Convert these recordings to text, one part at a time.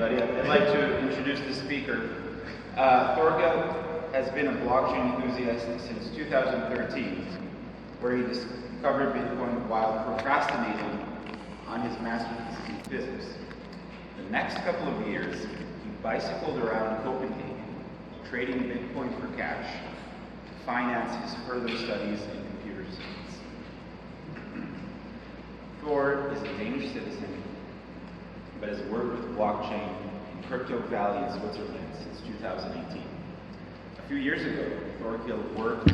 everybody. I'd like to introduce the speaker. Thorkil has been a blockchain enthusiast since 2013, where he discovered Bitcoin while procrastinating on his master's in physics. The next couple of years, he bicycled around Copenhagen, trading Bitcoin for cash to finance his further studies in computer science. Thor is a Danish citizen, but has worked with blockchain in Crypto Valley in Switzerland since 2018. A few years ago, Thorkil worked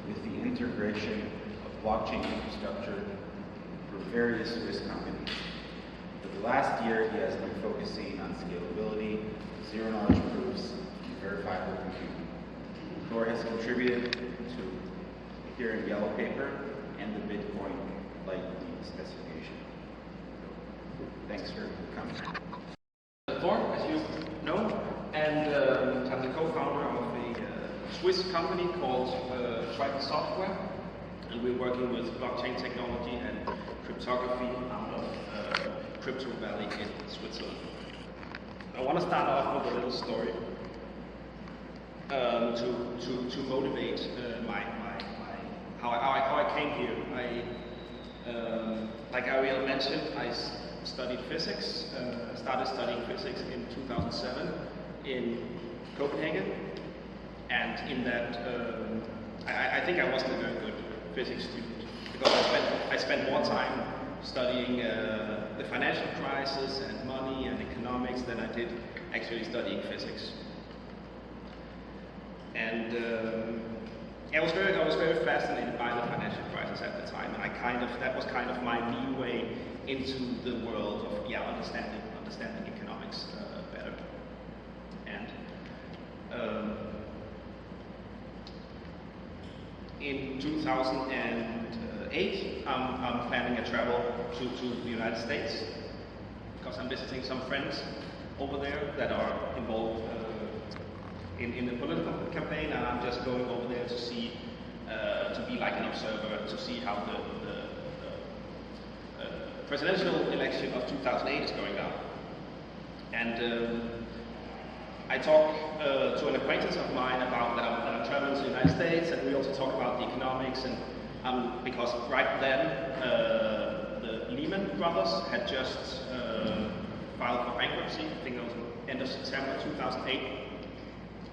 with the integration of blockchain infrastructure for various Swiss companies. For the last year, he has been focusing on scalability, zero-knowledge proofs, and verifiable computing. Thor has contributed to here in Yellow Paper and the Bitcoin Lightning specification. Thanks for coming. Thor, as you know, and I'm the co-founder of a Swiss company called Thorkil Software, and we're working with blockchain technology and cryptography out of Crypto Valley in Switzerland. I want to start off with a little story to motivate how I came here. Like Ariel mentioned, I studied physics, started studying physics in 2007 in Copenhagen, and in that I think I wasn't a very good physics student because I spent more time studying the financial crisis and money and economics than I did actually studying physics. And I was very fascinated by the financial crisis at the time, and that was kind of my leeway into the world of understanding economics better. And in 2008, I'm planning a travel to the United States because I'm visiting some friends over there that are involved in the political campaign, and I'm just going over there to see, to be like an observer, to see how the presidential election of 2008 is going down. And I talk to an acquaintance of mine about that I'm traveling to the United States, and we also talk about the economics, and because right then the Lehman Brothers had just filed for bankruptcy. I think it was end of September 2008.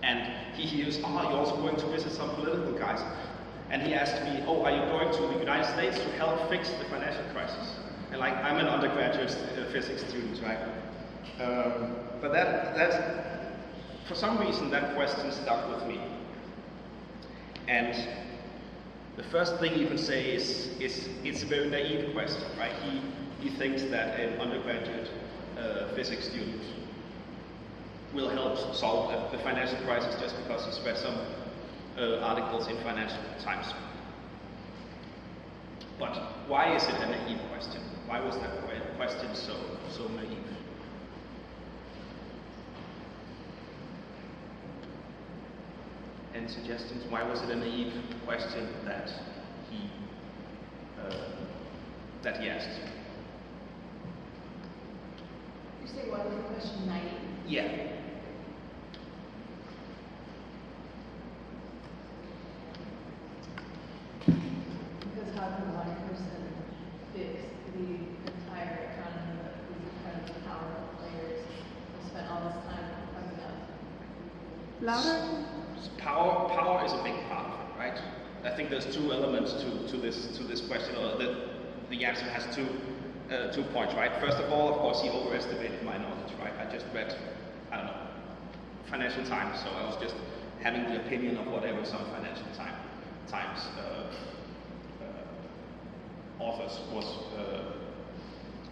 And he hears, you're also going to visit some political guys. And he asked me, are you going to the United States to help fix the financial crisis? And like, I'm an undergraduate physics student, right? But that's, for some reason, that question stuck with me. And the first thing you can say is it's a very naive question, right? He thinks that an undergraduate physics student will help solve the financial crisis just because he's read some articles in Financial Times. But why is it a naive question? Why was that question so naive? Any suggestions? Why was it a naive question that he asked? You say why was the question naive? Yeah. Because how can one person fix the entire economy of these incredibly powerful players who spent all this time coming up? Louder? Power is a big part of it, right? I think there's two elements to this question. The answer has two points, right? First of all, of course, he overestimated my knowledge, right? I just read, I don't know, Financial Times, so I was just having the opinion of whatever some Financial Times authors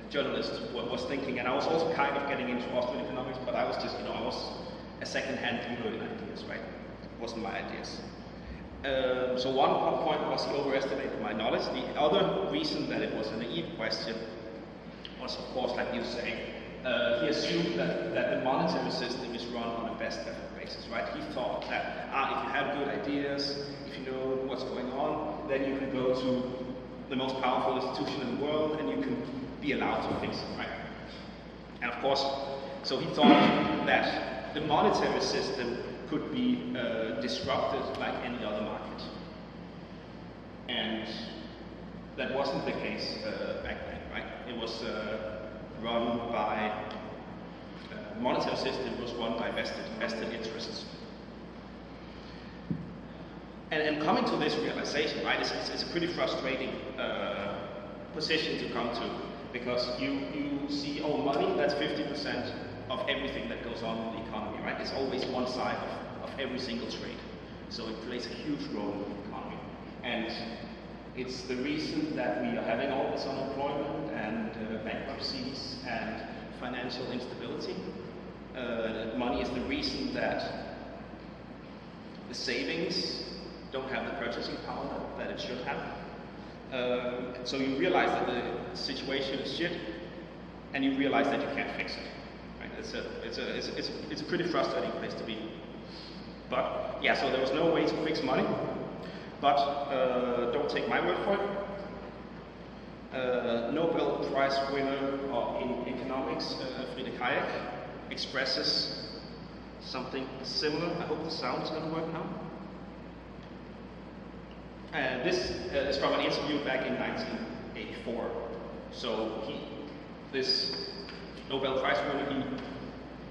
journalist was thinking, and I was also kind of getting into Austrian economics, but I was just, I was a second-hand dealer in ideas, right? It wasn't my ideas. So one point was he overestimated my knowledge. The other reason that it was a naive question was, of course, like you say, he assumed that the monetary system is run on a best effort basis, right? He thought that if you have good ideas, if you know what's going on, then you can go to the most powerful institution in the world and you can be allowed to fix it, right? And of course, So he thought that the monetary system could be disrupted like any other market. And that wasn't the case back then, right? It was run by, the monetary system was run by vested interests. And coming to this realization, right, it's a pretty frustrating position to come to, because you see, oh, money, that's 50% of everything that goes on in the economy, right? It's always one side of every single trade. So it plays a huge role in the economy. And it's the reason that we are having all this unemployment and bankruptcies and financial instability. Money is the reason that the savings don't have the purchasing power that it should have. So you realize that the situation is shit, and you realize that you can't fix it. Right? It's a pretty frustrating place to be. But yeah, so there was no way to fix money. But don't take my word for it. Nobel Prize winner in economics, Friedrich Hayek, expresses something similar. I hope the sound is going to work now. This is from an interview back in 1984. So this Nobel Prize winner,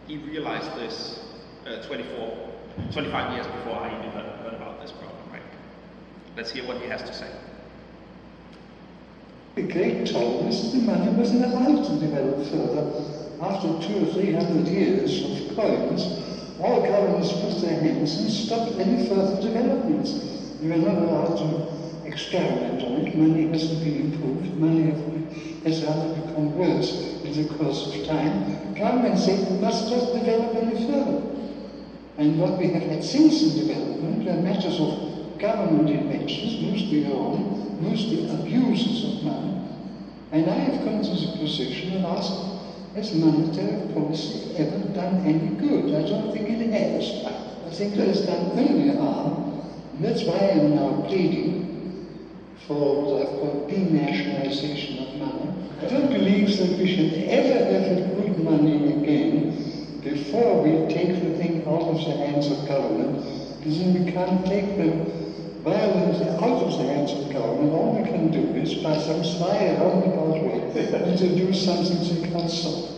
he realized this 25 years before I even heard about this problem, right? Let's hear what he has to say. The great told us the money wasn't allowed to develop further. After 200 or 300 years of coins, all governments put their hands and stopped any further development. You were not allowed to experiment on it. Money hasn't been improved. Money has rather become worse in the course of time. Governments say we must not develop any further. And what we have had since in development are matters of government inventions, mostly wrong, mostly abuses of money. And I have come to the position of asking, has monetary policy ever done any good? I don't think it has. I think it has done only harm. And that's why I am now pleading for what I've called denationalization of money. I don't believe that we should ever have good money again before we take the thing out of the hands of government, because then we can't take the violence out of the hands of government. All we can do is, by some sly roundabout way, introduce something they can't stop.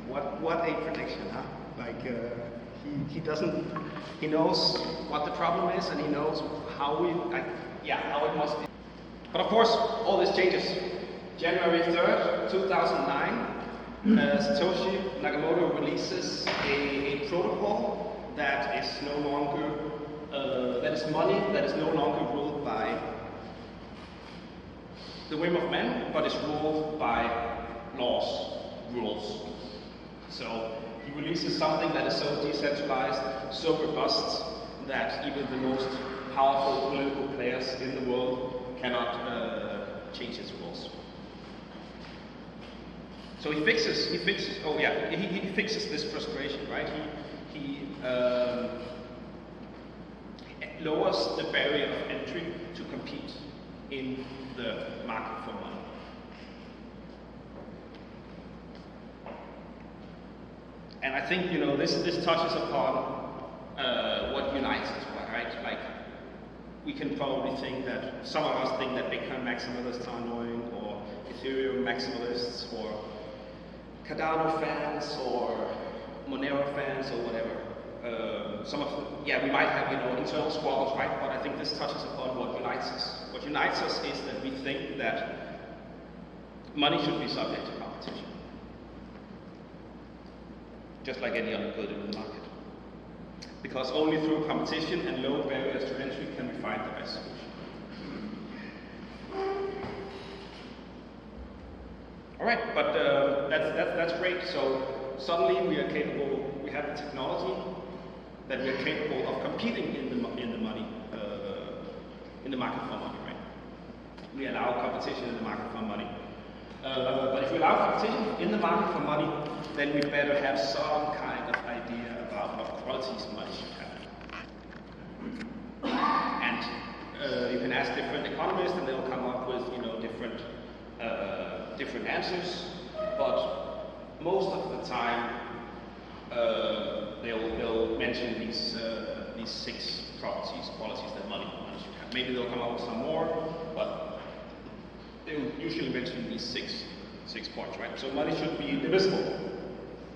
What a prediction, huh? Like, he knows what the problem is, and he knows how how it must be. But of course, all this changes. January 3rd, 2009, Satoshi Nakamoto releases a protocol that is no longer, that is money that is no longer ruled by the whim of men, but is ruled by rules. So he releases something that is so decentralized, so robust, that even the most powerful political players in the world cannot change its rules. So he fixes this frustration, right? He lowers the barrier of entry to compete in the market for money. And I think, this touches upon what unites us, right? Like, we can probably think that, some of us think that Bitcoin maximalists are annoying, or Ethereum maximalists, or Cardano fans, or Monero fans, or whatever. We might have, internal squabbles, right? But I think this touches upon what unites us. What unites us is that we think that money should be subject to competition, just like any other good in the market. Because only through competition and low barriers to entry can we find the best solution. All right, but that's great. So suddenly we are capable. We have the technology that we are capable of competing in the market for money, right? We allow competition in the market for money. But if we allow competition in the market for money, then we better have some kind of idea about what qualities money should have. And you can ask different economists, and they'll come up with different answers. But most of the time they'll mention these 6 properties, qualities that money should have. Maybe they'll come up with some more, but they'll usually mention these six points, right? So money should be divisible,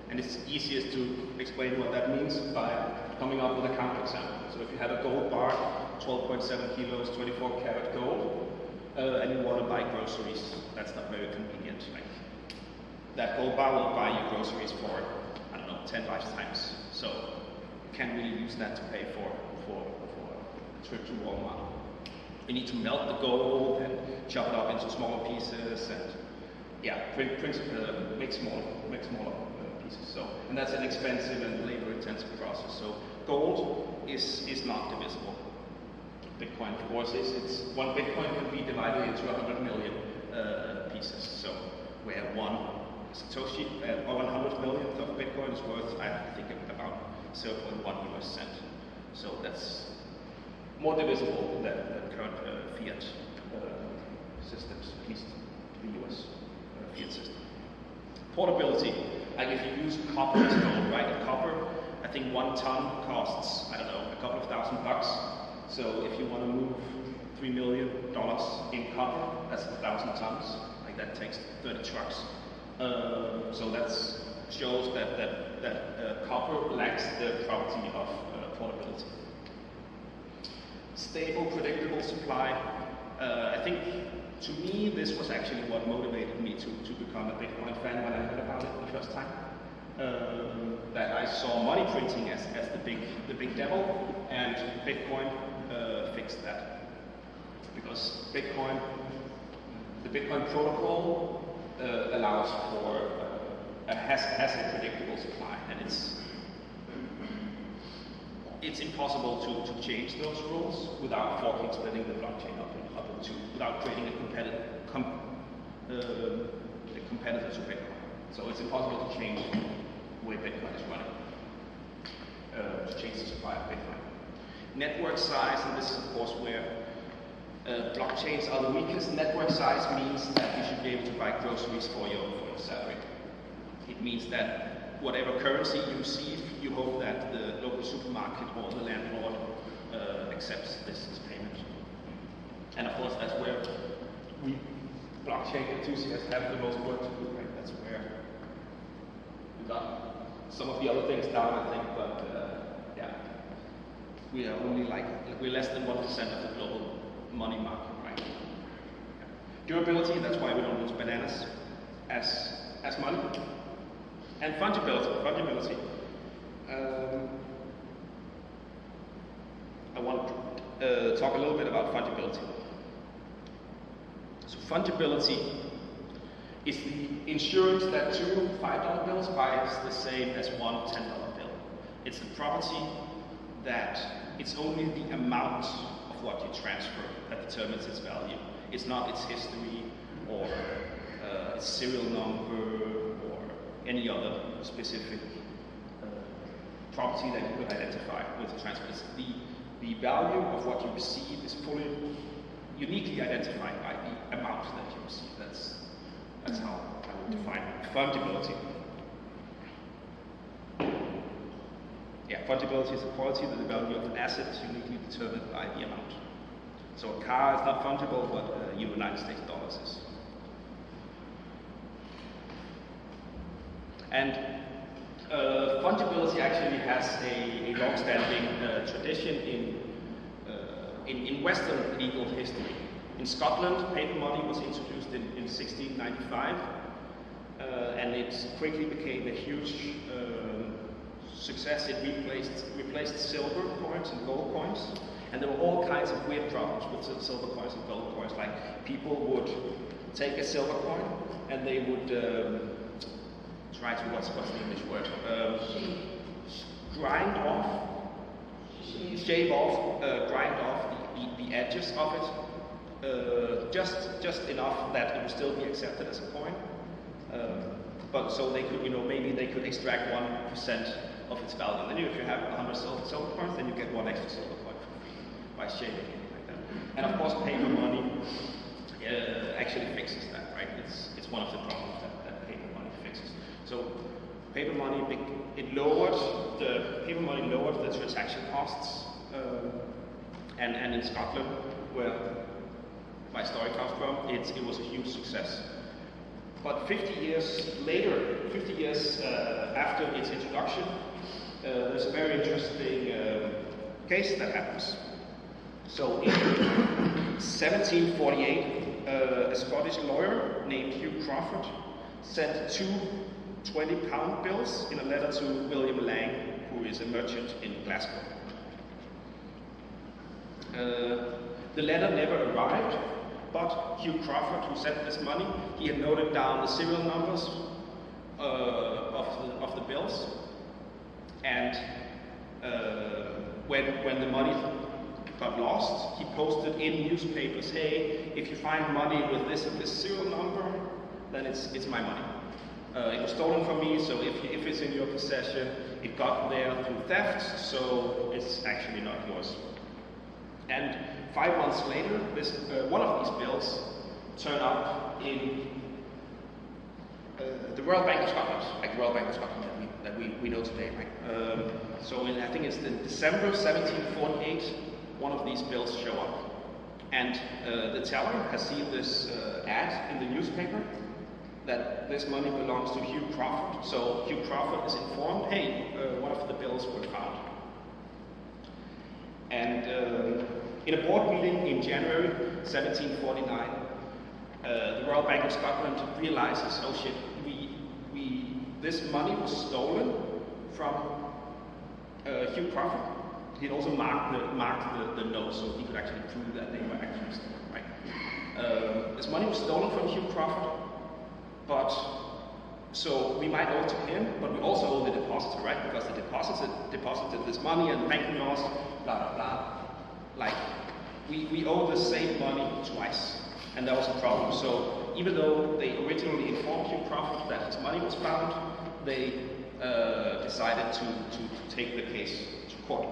and it's easiest to explain what that means by coming up with a counterexample. So if you have a gold bar, 12.7 kilos, 24 karat gold, and you want to buy groceries, that's not very convenient. Like, that gold bar will buy you groceries for, I don't know, 10 lifetimes. So you can't really use that to pay for a trip to Walmart. You need to melt the gold and chop it up into smaller pieces and make smaller pieces. So, and that's an expensive and labor-intensive process. So gold is not divisible. Bitcoin, of course, is. One Bitcoin can be divided into 100 million pieces. So where one Satoshi, 100 millionth of Bitcoin is worth, I think, about 0.1 US cent. So that's more divisible than current fiat systems, at least the US fiat system. Portability, like if you use copper as gold, right? And copper, I think 1 ton costs, I don't know, a couple of $1,000. So if you want to move $3 million in copper, that's 1,000 tons. Like that takes 30 trucks. So that shows that copper lacks the property of portability. Stable, predictable supply. I think, to me, this was actually what motivated me to become a Bitcoin fan when I heard about it the first time. That I saw money printing as the big devil, and Bitcoin fixed that. Because the Bitcoin protocol allows for has a predictable supply, and it's impossible to change those rules without forking, splitting the blockchain up in two, without creating a competitor to Bitcoin. So it's impossible to change the way Bitcoin is running, to change the supply of Bitcoin. Network size, and this is of course where blockchains are the weakest. Network size means that you should be able to buy groceries for your salary. It means that whatever currency you receive, you hope that the local supermarket or the landlord accepts this payment. And of course, that's where we blockchain enthusiasts have the most work to do, right? That's where we got some of the other things down, I think, but we are only we're less than 1% of the global money market, right? Durability, that's why we don't use bananas as money. And fungibility. I want to talk a little bit about fungibility. So fungibility is the insurance that 2 $5 bills buys the same as 1 $10 bill. It's the property that it's only the amount of what you transfer that determines its value. It's not its history or its serial number or any other specific property that you could identify with the transfer. It's the value of what you receive is fully uniquely identified by the amount that you receive. That's how I would define fungibility. Yeah, fungibility is the quality that the value of an asset is uniquely determined by the amount. So a car is not fungible, but United States dollars is. And fungibility actually has a long-standing tradition in Western legal history. In Scotland, paper money was introduced in 1695, and it quickly became a huge success. It replaced silver coins and gold coins, and there were all kinds of weird problems with silver coins and gold coins. Like people would take a silver coin and they would try to what's the English word? Shave off, grind off the edges of it, just enough that it would still be accepted as a coin. But so they could, maybe they could extract 1% of its value. And then if you have 100 silver coins, then you get 1 extra silver coin for free by shaving it like that. And of course, paper money actually fixes that, right? It's one of the problems that paper money fixes. So paper money, it lowered the paper money lowered the transaction costs, and in Scotland, where my story comes from, it was a huge success. But 50 years later, 50 years after its introduction, there's a very interesting case that happens. So in 1748, a Scottish lawyer named Hugh Crawford sent 2 20-pound bills in a letter to William Lang, who is a merchant in Glasgow. The letter never arrived, but Hugh Crawford, who sent this money, he had noted down the serial numbers of the bills, and when the money got lost, he posted in newspapers, hey, if you find money with this and this serial number, then it's my money. It was stolen from me, so if it's in your possession, it got there through theft, so it's actually not yours. And 5 months later, one of these bills turned up in the Royal Bank of Scotland, like the Royal Bank of Scotland that we know today, right? So I think it's in December 1748, one of these bills show up. And the teller has seen this ad in the newspaper that this money belongs to Hugh Crawford. So Hugh Crawford is informed, hey, one of the bills were found. And in a board meeting in January 1749, the Royal Bank of Scotland realizes, oh shit, this money was stolen from Hugh Crawford. He'd also marked the notes so he could actually prove that they were actually stolen, right? This money was stolen from Hugh Crawford, but so we might owe it to him, but we also owe the depositor, right? Because the deposited this money and banking laws, blah blah blah. Like we owe the same money twice, and that was a problem. So even though they originally informed Hugh Crawford that his money was found, they decided to take the case to court.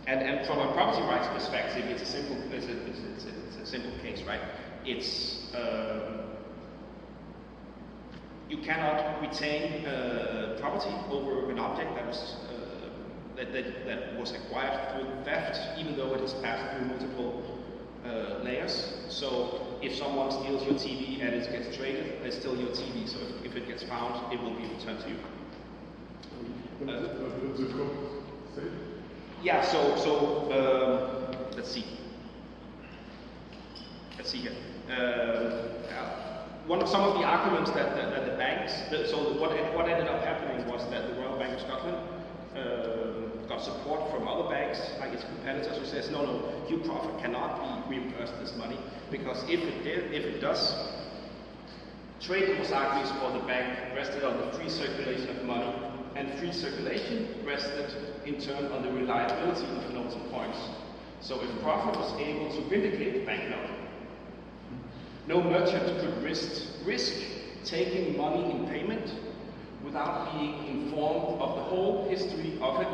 And from a property rights perspective, it's a simple case, right? It's you cannot retain property over an object that was acquired through theft, even though it has passed through multiple layers. So if someone steals your TV and it gets traded, it's still your TV. So if it gets found, it will be returned to you. Yeah, so let's see. Let's see here. Some of the arguments that the banks, what ended up happening was that the Royal Bank of Scotland got support from other banks, like its competitors, who says, no, Hugh Crawford cannot be reimbursed this money, because if it does, trade was argues for the bank rested on the free circulation of money, and free circulation rested in turn on the reliability of notes and coins. So if Crawford was able to vindicate the banknote, no merchant could risk taking money in payment without being informed of the whole history of it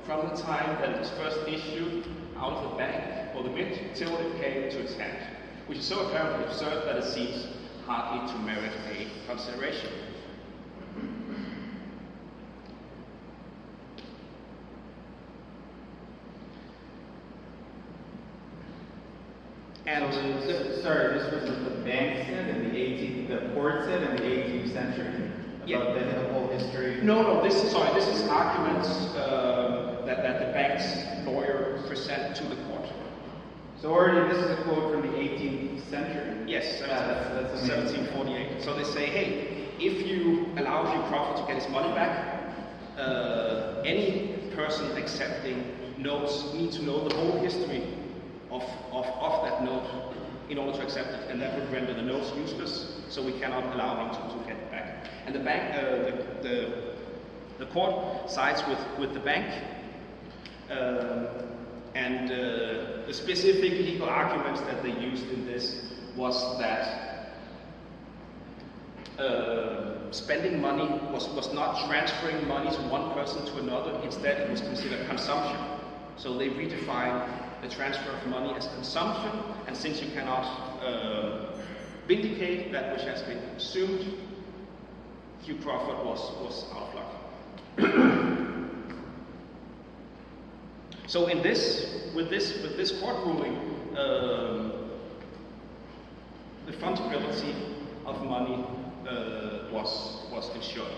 from the time that it was first issued out of the bank or the mint till it came to its hand, which is so apparently absurd that it seems hardly to merit a consideration. And this was what the bank said and the court said in the 18th century about the whole history. No. This is arguments that the bank's lawyer present to the court. So already this is a quote from the 18th century. Yes, that's 1748. So they say, hey, if you allow Hugh Crawford to get his money back, any person accepting notes need to know the whole history of that note in order to accept it, and that would render the notes useless, so we cannot allow him to get it back. And the bank, the court sides with the bank, and the specific legal arguments that they used in this was that spending money was not transferring money from one person to another, instead it was considered consumption. So they redefined the transfer of money as consumption, and since you cannot vindicate that which has been assumed. Hugh Crawford was out of luck. So with this court ruling, the fungibility of money was ensured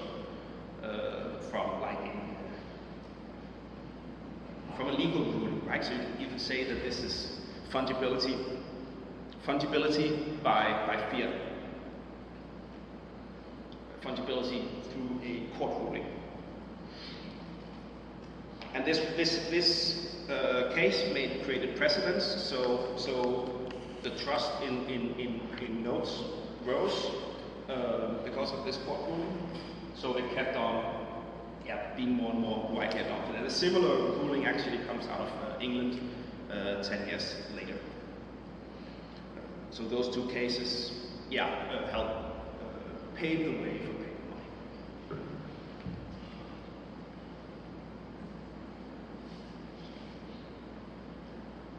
from a legal ruling, right? So you can say that this is fungibility by fiat, fungibility through a court ruling. And this case created precedents. So the trust in notes rose because of this court ruling. So it kept on being more and more widely adopted. And a similar ruling actually comes out of England 10 years later. So those two cases, helped pave the way for paper money.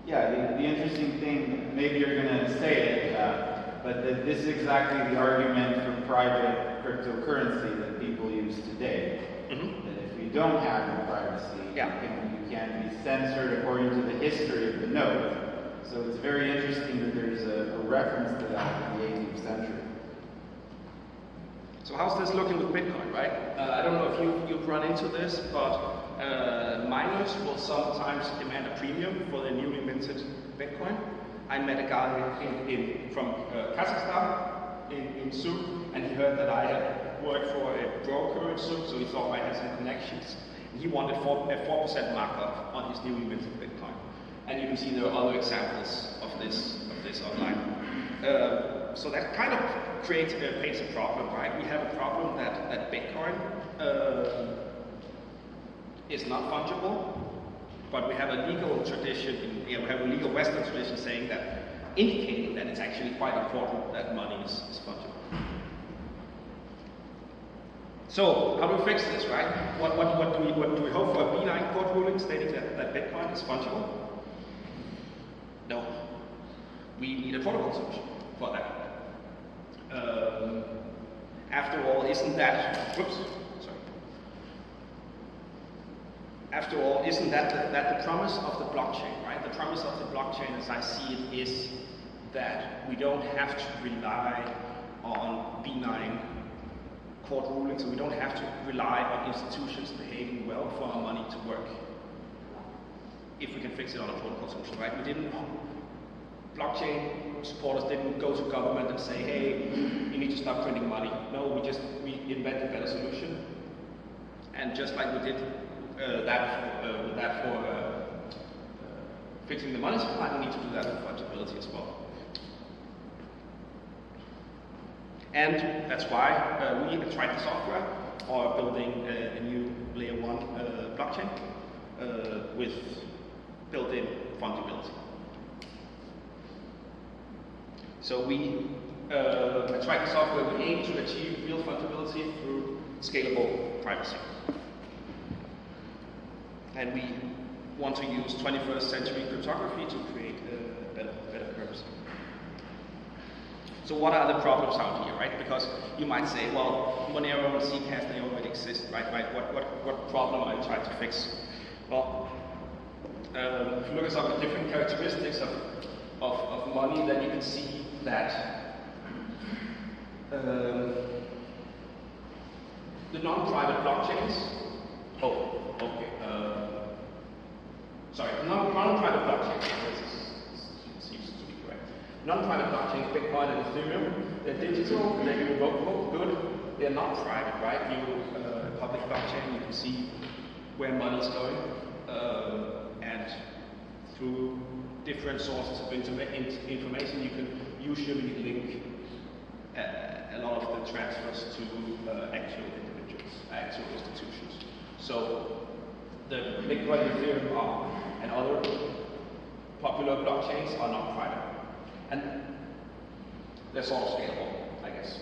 Yeah, the interesting thing, maybe you're going to say it, but this is exactly the argument for private cryptocurrency that people use today. Mm-hmm. That if we don't have privacy, you can be censored according to the history of the node. So it's very interesting that there's a reference to that in the 18th century. So how's this looking with Bitcoin, right? I don't know if you've run into this, but miners will sometimes demand a premium for their newly minted Bitcoin. I met a guy from Kazakhstan in Zug, and he heard that I had worked for a broker in Zug, so he thought I had some connections. And he wanted a 4% markup on his newly minted Bitcoin. And you can see there are other examples of this online. So that kind of paints a problem, right? We have a problem that Bitcoin is not fungible, but we have a legal tradition, we have a legal Western tradition saying that, indicating that it's actually quite important that money is fungible. So, how do we fix this, right? What do we hope for a benign court ruling stating that Bitcoin is fungible? No. We need a protocol solution for that. After all, isn't that the promise of the blockchain, right? The promise of the blockchain, as I see it, is that we don't have to rely on benign court rulings, so we don't have to rely on institutions behaving well for our money to work. If we can fix it on a protocol solution, right? Blockchain supporters didn't go to government and say, hey, you need to stop printing money. No, we invented a better solution. And just like we did that for fixing the money supply, we need to do that with fungibility as well. And that's why we tried the software, or building a new layer 1 blockchain with built-in fungibility. So we tried the software. We aim to achieve real fungibility through scalable privacy. And we want to use 21st century cryptography to create a better currency. So what are the problems out here, right? Because you might say, well, Monero and Zcash, they already exist, right? What problem are you trying to fix? Well, if you look at some of the different characteristics of money, then you can see that the non-private blockchains, non-private blockchains, seems to be correct. Non-private blockchains, Bitcoin and Ethereum, they're digital, they're irrevocable, good. They're not private, right? A public blockchain, you can see where money is going, and through different sources of information, you can usually link a lot of the transfers to actual individuals, actual institutions. So the Bitcoin, Ethereum, and other popular blockchains are not private, and they're sort of scalable, I guess.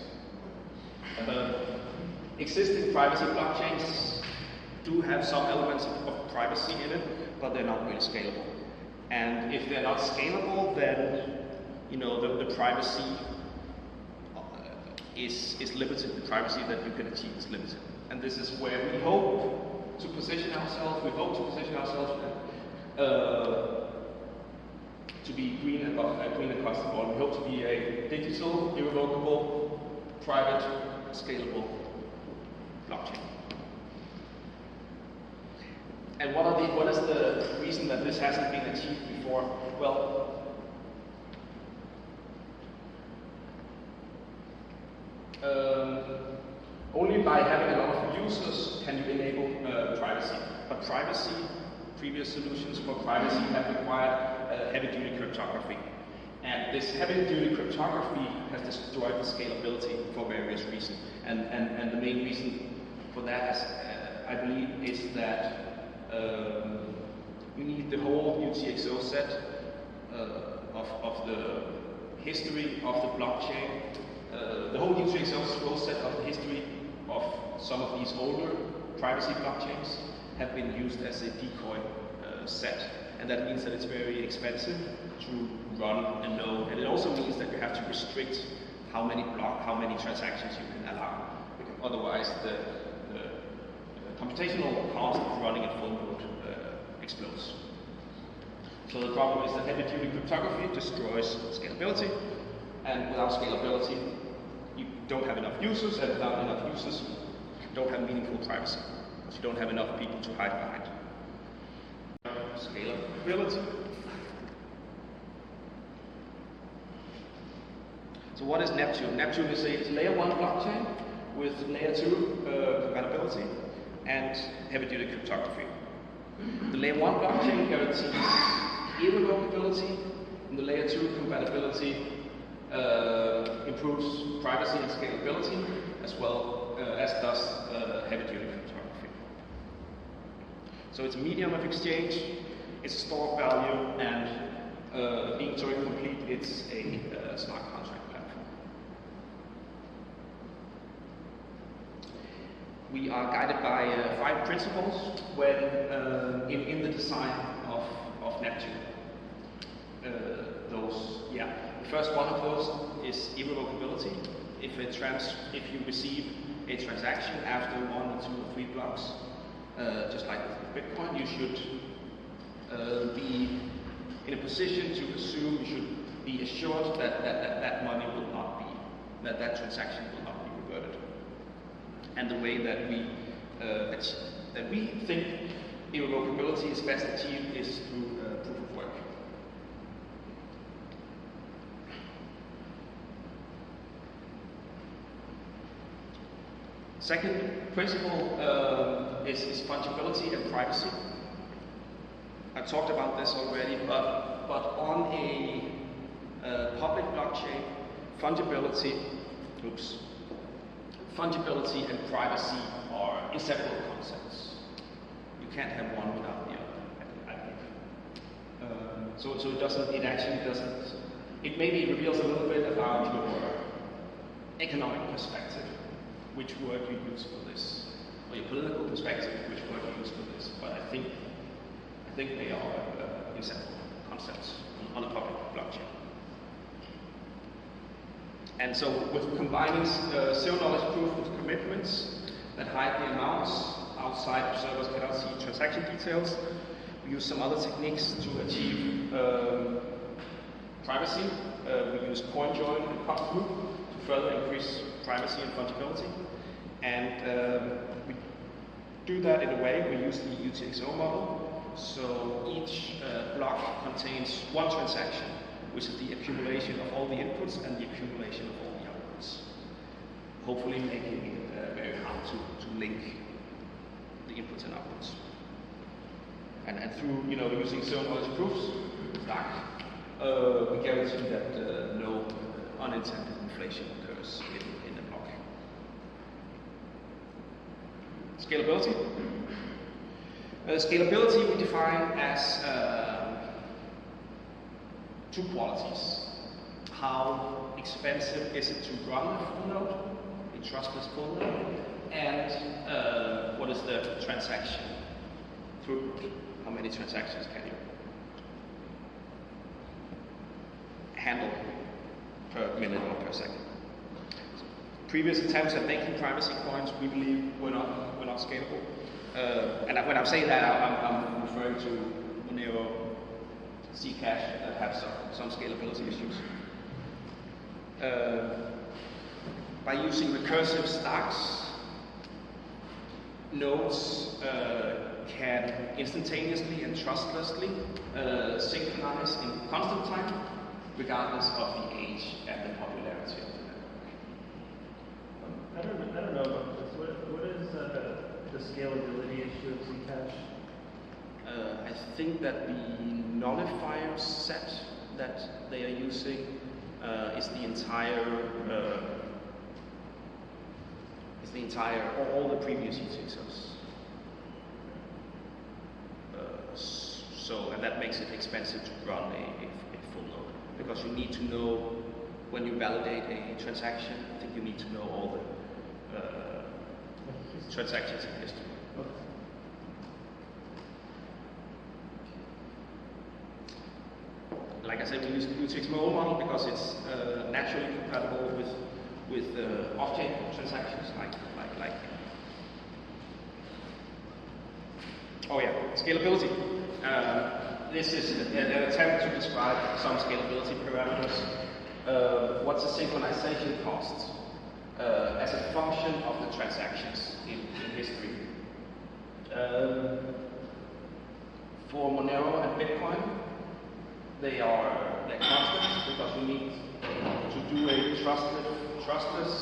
Existing privacy blockchains do have some elements of privacy in it, but they're not really scalable. And if they're not scalable, then the privacy is limited. The privacy that you can achieve is limited. And this is where we hope to position ourselves. We hope to position ourselves to be green across the board. We hope to be a digital, irrevocable, private, scalable blockchain. And what is the reason that this hasn't been achieved before? Well, only by having a lot of users can you enable privacy. But privacy, previous solutions for privacy have required heavy-duty cryptography. And this heavy-duty cryptography has destroyed the scalability for various reasons. And the main reason for that, I believe, is that you need the whole UTXO set of the history of the blockchain, the whole UTXO set of the history of some of these older privacy blockchains have been used as a decoy set. And that means that it's very expensive to run a node. And it also means that you have to restrict how many transactions you can allow. Because otherwise the computational cost of running a full node explodes. So the problem is that heavy-duty cryptography destroys scalability, and without scalability, you don't have enough users, and without enough users, you don't have meaningful privacy, because you don't have enough people to hide behind. Scalability. So what is Neptune? Neptune is a layer 1 blockchain with layer 2 compatibility and heavy-duty cryptography. The layer 1 blockchain guarantees irrevocability, and the layer 2 compatibility improves privacy and scalability, as well as does heavy-duty cryptography. So it's a medium of exchange, it's a store of value, and being Turing complete, it's a smart contract platform. We are guided by 5 principles when in the design of Neptune. The first one of those is irrevocability. If you receive a transaction after 1 or 2 or 3 blocks, just like with Bitcoin, you should be in a position to assume, you should be assured that money will not be, that transaction will not be reverted. And the way that we think irrevocability is best achieved is through proof of work. Second principle is fungibility and privacy. I've talked about this already, but on a public blockchain, fungibility and privacy are inseparable concepts. You can't have one without the other, I believe. It maybe reveals a little bit about your economic perspective, which word you use for this, or your political perspective, which word you use for this. But I think they are inseparable concepts on a public blockchain. And so with combining zero-knowledge proof with commitments that hide the amounts outside observers cannot see transaction details, we use some other techniques to achieve privacy. We use coin join and pop group to further increase privacy and fungibility. And we do that in a way, we use the UTXO model. So each block contains one transaction, which is the accumulation of all the inputs and the accumulation of all the outputs, hopefully making it very hard to link the inputs and outputs. And through using zero-knowledge proofs, we guarantee that no unintended inflation occurs in the block. Scalability. Scalability we define as 2 qualities. How expensive is it to run a full node, a trustless full node, and what is the transaction throughput? How many transactions can you handle per minute or per second? previous attempts at making privacy coins, we believe, were not scalable. And when I'm saying that, I'm referring to Monero, Zcash that have some scalability issues. By using recursive stacks, nodes can instantaneously and trustlessly synchronize in constant time, regardless of the age and the popularity of the network. I don't know about this. What is the scalability issue of Zcash? I think that the nullifier set that they are using is the entire all the previous UTXOs. And that makes it expensive to run a full node, because you need to know when you validate a transaction. I think you need to know all the transactions in history. Like I said, we use the UTXO model because it's naturally compatible with off-chain transactions, like. Oh yeah, scalability. This is an attempt to describe some scalability parameters. What's the synchronization cost as a function of the transactions in history? For Monero and Bitcoin, they're constant because we need to do a trustless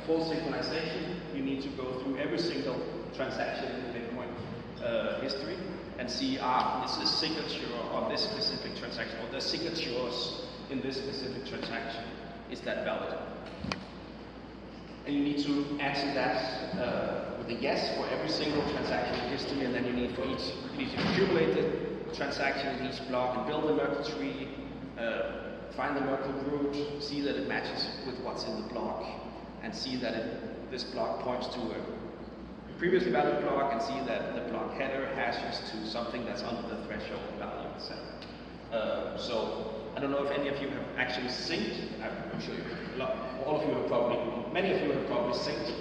full synchronization. You need to go through every single transaction in the Bitcoin history and see, is the signature on this specific transaction, or the signatures in this specific transaction, is that valid? And you need to answer that with a yes for every single transaction in history, and then you need to accumulate the transaction in each block and build a Merkle tree, find the Merkle root, see that it matches with what's in the block, and see that this block points to a previously valid block, and see that the block header hashes to something that's under the threshold value, etc. So I don't know if any of you have actually synced. I'm sure all of you have probably, many of you have probably synced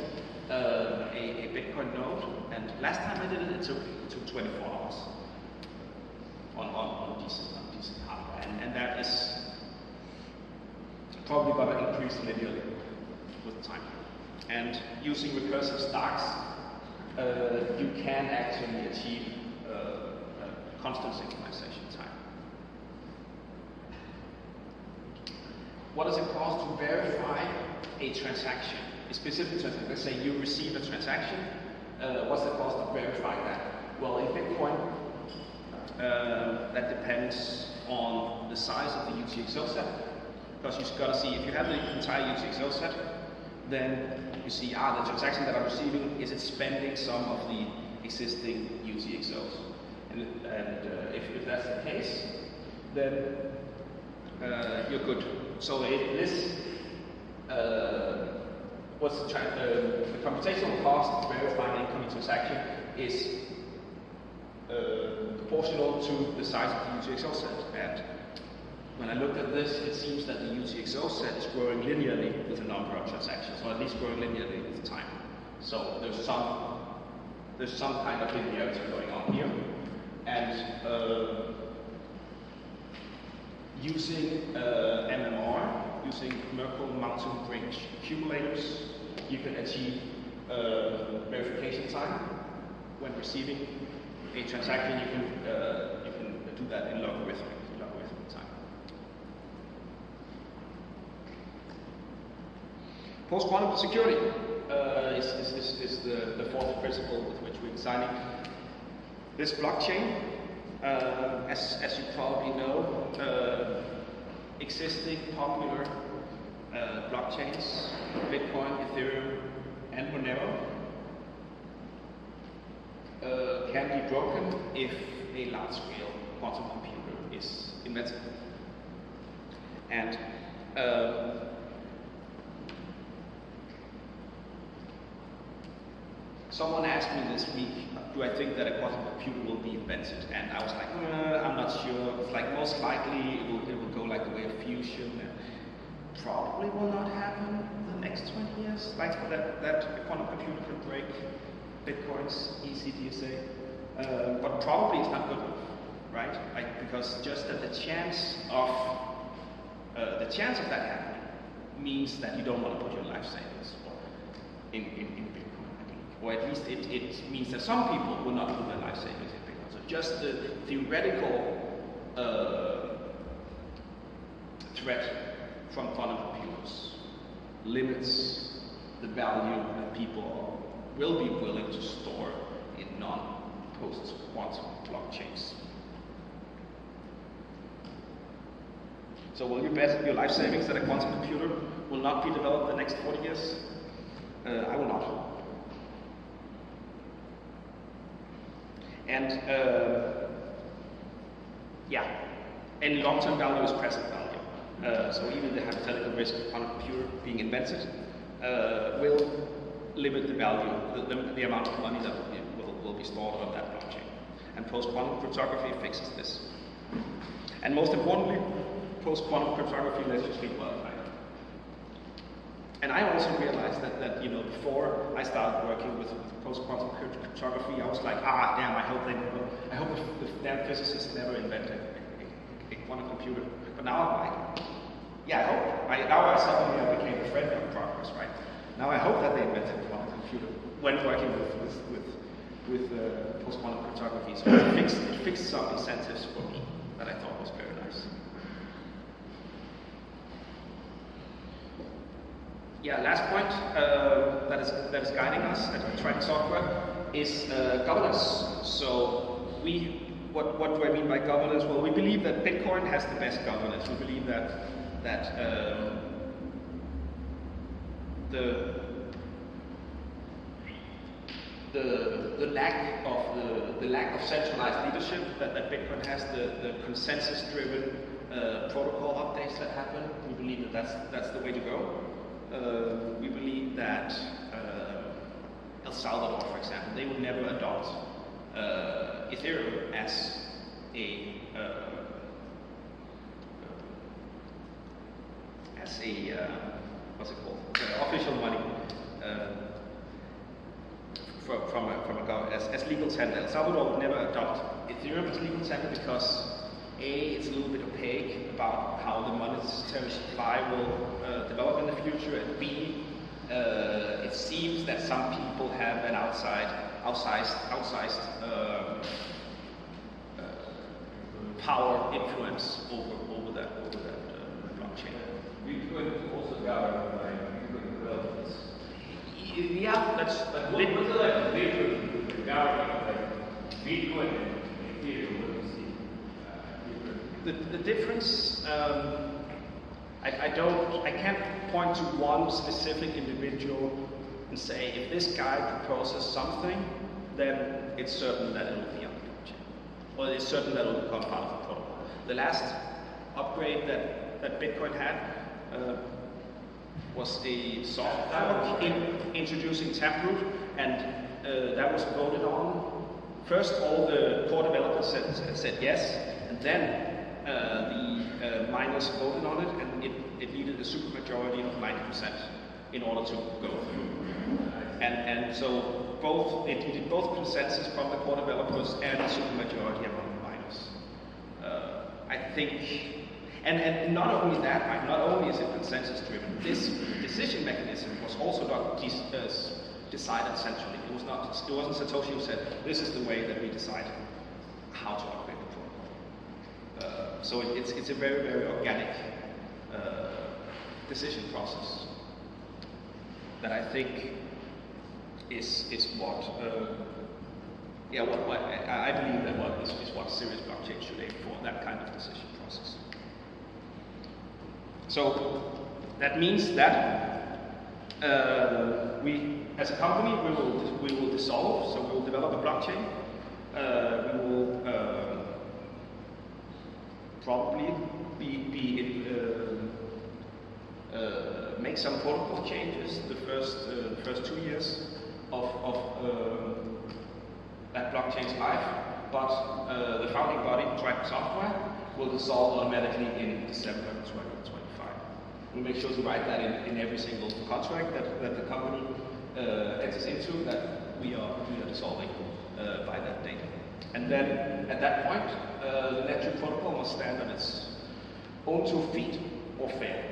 a Bitcoin node. And last time I did it, it took 24 hours on decent hardware, and that is probably going to increase linearly with time. And using recursive stacks, you can actually achieve constant synchronization time. What does it cost to verify a transaction, a specific transaction? Let's say you receive a transaction. What's the cost of verifying that? Well, in Bitcoin, that depends on the size of the UTXO set, because you've got to see, if you have the entire UTXO set, then you see, the transaction that I'm receiving, is it spending some of the existing UTXOs? And if that's the case, then you're good. So what's the computational cost of verifying an incoming transaction is proportional to the size of the UTXO set. And when I looked at this, it seems that the UTXO set is growing linearly with the number of transactions, or at least growing linearly with time. So there's some kind of linearity going on here. And using MMR, using Merkle mountain range accumulators, you can achieve verification time when receiving a transaction. You can do that in logarithmic time. PostQuantum Security is the fourth principle with which we're designing this blockchain. As you probably know, existing popular blockchains, Bitcoin, Ethereum, and Monero, can be broken if a large-scale quantum computer is invented. And someone asked me this week, do I think that a quantum computer will be invented? And I was like, I'm not sure. It's like most likely it will go like the way of fusion. And probably will not happen the next 20 years, like that a quantum computer could break Bitcoin's easy DSA, but probably it's not good enough, right? Because just that the chance of that happening means that you don't want to put your life savings in Bitcoin, I think. Or at least it means that some people will not put their life savings in Bitcoin. So just the theoretical threat from quantum computers limits the value that people will be willing to store in non-post-quantum blockchains. So will you bet your life savings that a quantum computer will not be developed in the next 40 years? I will not. And any long-term value is present value. So even the hypothetical risk of a quantum computer being invented will limit the value, the amount of money that will be stored on that blockchain. And post-quantum cryptography fixes this. And most importantly, post-quantum cryptography lets you sleep well at night. And I also realized that before I started working with post-quantum cryptography, I was like, damn, I hope the damn physicists never invent a quantum computer. But now I'm like, yeah, I hope. Now I suddenly became a friend of progress, right? Now I hope that they invented a quantum computer when working with post-quantum cryptography. So it fixed some incentives for me that I thought was very nice. Yeah, last point that is guiding us at Triton Software is governance. So what do I mean by governance? Well, we believe that Bitcoin has the best governance. We believe that the lack of centralized leadership that Bitcoin has, the consensus-driven protocol updates that happen, we believe that that's the way to go. We believe that El Salvador, for example, they would never adopt Ethereum as a what's it called? Official money as legal tender. El Salvador would never adopt Ethereum as legal tender because A, it's a little bit opaque about how the monetary supply will develop in the future, and B, it seems that some people have an outsized power influence over that blockchain. Bitcoin is also governed by Bitcoin developers. Yeah, that's What's the difference between government like Bitcoin and Ethereum? What do you see? the difference. I can't point to one specific individual and say if this guy proposes something, then it's certain that it will be on the blockchain, or it's certain that it will become part of the protocol. The last upgrade that Bitcoin had was a soft fork introducing Taproot, and that was voted on. First, all the core developers said yes, and then the miners voted on it, and it needed a supermajority of 90% in order to go through. And so it needed both consensus from the core developers and a supermajority among the miners. I think. And not only that, right, not only is it consensus driven, this decision mechanism was also not decided centrally. It wasn't Satoshi who said, this is the way that we decide how to upgrade the protocol. So it's a very, very organic decision process that I think is what I believe that is what serious blockchain should aim for, that kind of decision process. So that means that we, as a company, we will dissolve. So we will develop a blockchain. We will probably make some protocol changes the first 2 years of that blockchain's life. But the founding body, Triton Software, will dissolve automatically in December 2025. we'll make sure to write that in every single contract that the company enters into, that we are dissolving by that date. And then at that point, the Neptune protocol must stand on its own 2 feet or fail.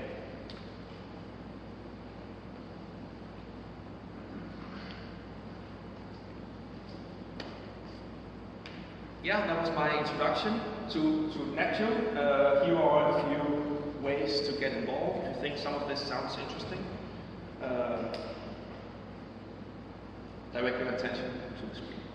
Yeah, that was my introduction to Neptune. Here are a few ways to get involved if you think some of this sounds interesting. Direct your attention to the screen.